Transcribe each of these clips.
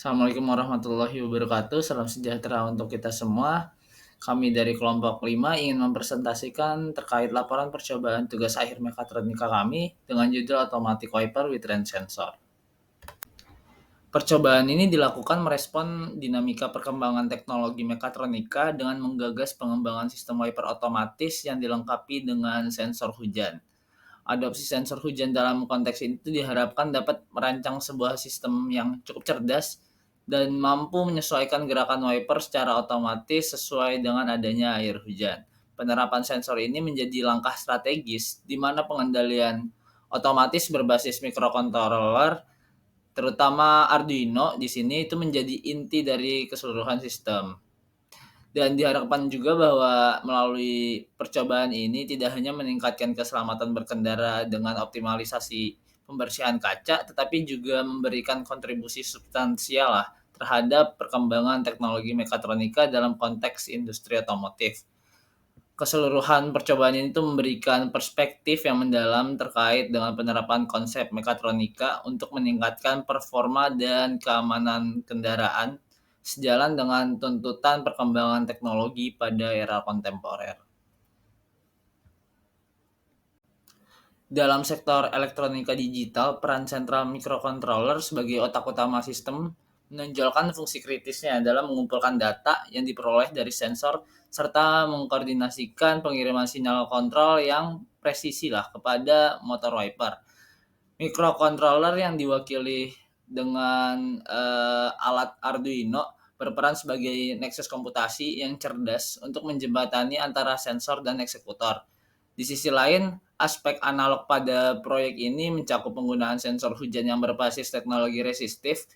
Assalamualaikum warahmatullahi wabarakatuh. Salam sejahtera untuk kita semua. Kami dari kelompok 5 ingin mempresentasikan terkait laporan percobaan tugas akhir mekatronika kami dengan judul Automatic Wiper with Range Sensor. Percobaan ini dilakukan merespon dinamika perkembangan teknologi mekatronika dengan menggagas pengembangan sistem wiper otomatis yang dilengkapi dengan sensor hujan. Adopsi sensor hujan dalam konteks itu diharapkan dapat merancang sebuah sistem yang cukup cerdas dan mampu menyesuaikan gerakan wiper secara otomatis sesuai dengan adanya air hujan. Penerapan sensor ini menjadi langkah strategis di mana pengendalian otomatis berbasis microcontroller, terutama Arduino di sini itu menjadi inti dari keseluruhan sistem. Dan diharapkan juga bahwa melalui percobaan ini tidak hanya meningkatkan keselamatan berkendara dengan optimalisasi pembersihan kaca, tetapi juga memberikan kontribusi substansial lah terhadap perkembangan teknologi mekatronika dalam konteks industri otomotif. Keseluruhan percobaan ini tuh memberikan perspektif yang mendalam terkait dengan penerapan konsep mekatronika untuk meningkatkan performa dan keamanan kendaraan sejalan dengan tuntutan perkembangan teknologi pada era kontemporer. Dalam sektor elektronika digital, peran sentral microcontroller sebagai otak utama sistem menonjolkan fungsi kritisnya dalam mengumpulkan data yang diperoleh dari sensor serta mengkoordinasikan pengiriman sinyal kontrol yang presisi lah kepada motor wiper. Microcontroller yang diwakili dengan alat Arduino berperan sebagai nexus komputasi yang cerdas untuk menjembatani antara sensor dan eksekutor. Di sisi lain, aspek analog pada proyek ini mencakup penggunaan sensor hujan yang berbasis teknologi resistif,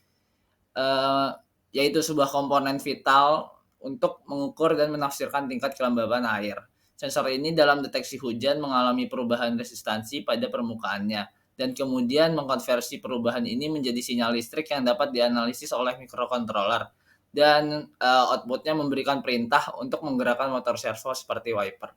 eh, yaitu sebuah komponen vital untuk mengukur dan menafsirkan tingkat kelembaban air. Sensor ini dalam deteksi hujan mengalami perubahan resistansi pada permukaannya, dan kemudian mengkonversi perubahan ini menjadi sinyal listrik yang dapat dianalisis oleh microcontroller, dan outputnya memberikan perintah untuk menggerakkan motor servo seperti wiper.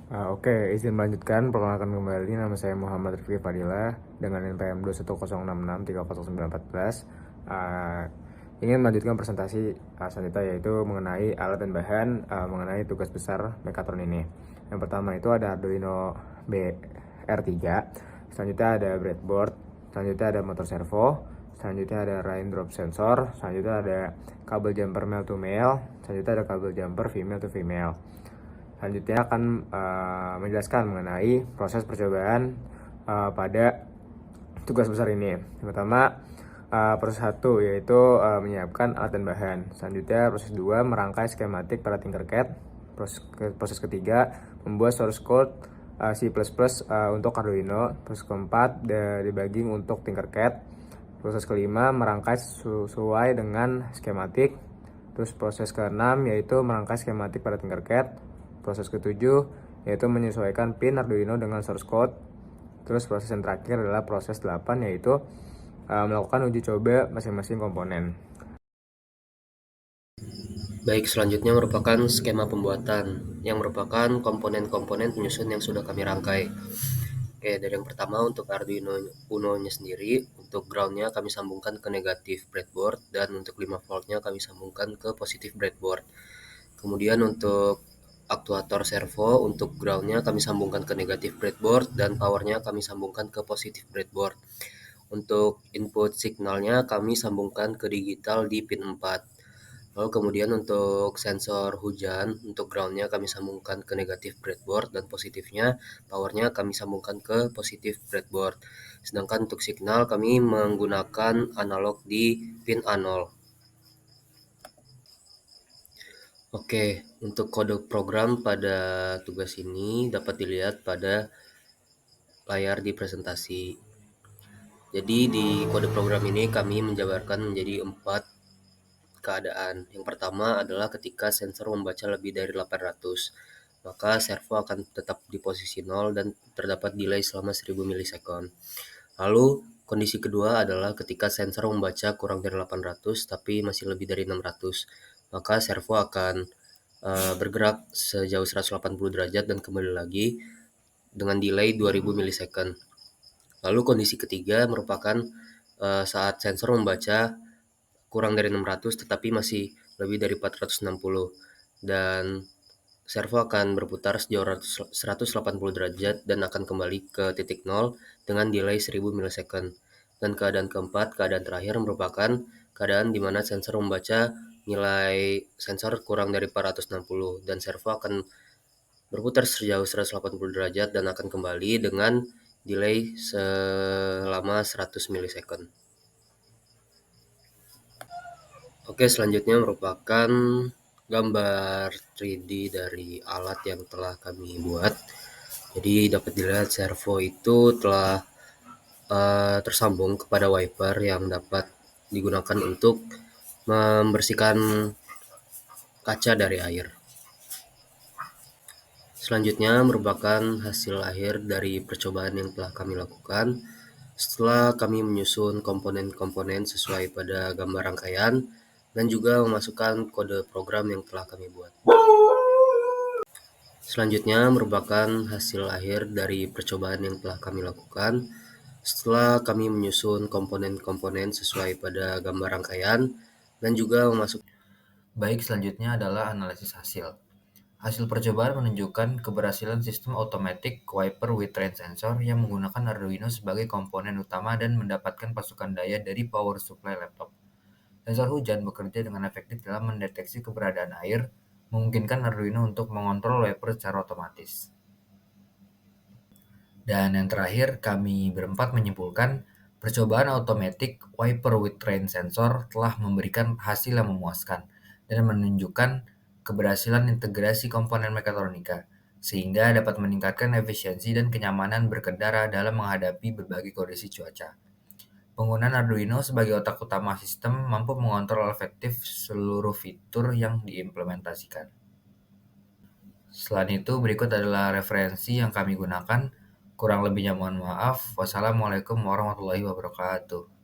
Oke, izin melanjutkan. Perkenalkan kembali, nama saya Muhammad Rifki Fadila dengan NPM 21066300914. Ingin melanjutkan presentasi selanjutnya, yaitu mengenai alat dan bahan mengenai tugas besar Mekatron ini. Yang pertama itu ada Arduino BR3, selanjutnya ada breadboard, selanjutnya ada motor servo, selanjutnya ada raindrop sensor, selanjutnya ada kabel jumper male to male, selanjutnya ada kabel jumper female to female. Selanjutnya akan menjelaskan mengenai proses percobaan pada tugas besar ini. Yang pertama, proses 1 yaitu menyiapkan alat dan bahan. Selanjutnya proses 2 merangkai skematik pada Tinkercad. Proses ketiga membuat source code C++ untuk Arduino. Proses keempat debugging untuk Tinkercad. Proses kelima merangkai sesuai dengan skematik. Terus proses keenam yaitu merangkai skematik pada Tinkercad. Proses ketujuh yaitu menyesuaikan pin Arduino dengan source code. Terus proses yang terakhir adalah proses 8 yaitu melakukan uji coba masing-masing komponen. Baik, selanjutnya merupakan skema pembuatan yang merupakan komponen-komponen penyusun yang sudah kami rangkai. Oke, dari yang pertama untuk Arduino Uno-nya sendiri, untuk ground-nya kami sambungkan ke negatif breadboard dan untuk 5 volt-nya kami sambungkan ke positif breadboard. Kemudian untuk aktuator servo, untuk ground-nya kami sambungkan ke negatif breadboard dan power-nya kami sambungkan ke positif breadboard. Untuk input signalnya kami sambungkan ke digital di pin 4. Lalu kemudian untuk sensor hujan, untuk ground-nya kami sambungkan ke negatif breadboard dan positifnya, power-nya kami sambungkan ke positif breadboard. Sedangkan untuk signal kami menggunakan analog di pin A0. Oke, untuk kode program pada tugas ini dapat dilihat pada layar di presentasi. Jadi di kode program ini kami menjabarkan menjadi 4 keadaan. Yang pertama adalah ketika sensor membaca lebih dari 800, maka servo akan tetap di posisi 0 dan terdapat delay selama 1000 milisekund. Lalu kondisi kedua adalah ketika sensor membaca kurang dari 800 tapi masih lebih dari 600, maka servo akan bergerak sejauh 180 derajat dan kembali lagi dengan delay 2000 milisekund. Lalu kondisi ketiga merupakan saat sensor membaca kurang dari 600 tetapi masih lebih dari 460, dan servo akan berputar sejauh 180 derajat dan akan kembali ke titik nol dengan delay 1000 milisecond. Dan keadaan keempat, keadaan terakhir merupakan keadaan di mana sensor membaca nilai sensor kurang dari 460 dan servo akan berputar sejauh 180 derajat dan akan kembali dengan delay selama 100 milisecond. Oke, selanjutnya merupakan gambar 3D dari alat yang telah kami buat. Jadi dapat dilihat servo itu telah tersambung kepada wiper yang dapat digunakan untuk membersihkan kaca dari air. Selanjutnya merupakan hasil akhir dari percobaan yang telah kami lakukan setelah kami menyusun komponen-komponen sesuai pada gambar rangkaian dan juga memasukkan kode program yang telah kami buat. Selanjutnya merupakan hasil akhir dari percobaan yang telah kami lakukan setelah kami menyusun komponen-komponen sesuai pada gambar rangkaian dan juga memasuk. Baik, selanjutnya adalah analisis hasil. Hasil percobaan menunjukkan keberhasilan sistem automatic wiper with rain sensor yang menggunakan Arduino sebagai komponen utama dan mendapatkan pasokan daya dari power supply laptop. Sensor hujan bekerja dengan efektif dalam mendeteksi keberadaan air, memungkinkan Arduino untuk mengontrol wiper secara otomatis. Dan yang terakhir, kami berempat menyimpulkan percobaan automatic wiper with rain sensor telah memberikan hasil yang memuaskan dan menunjukkan keberhasilan integrasi komponen mekatronika, sehingga dapat meningkatkan efisiensi dan kenyamanan berkendara dalam menghadapi berbagai kondisi cuaca. Penggunaan Arduino sebagai otak utama sistem mampu mengontrol efektif seluruh fitur yang diimplementasikan. Selain itu, berikut adalah referensi yang kami gunakan. Kurang lebihnya mohon maaf. Wassalamualaikum warahmatullahi wabarakatuh.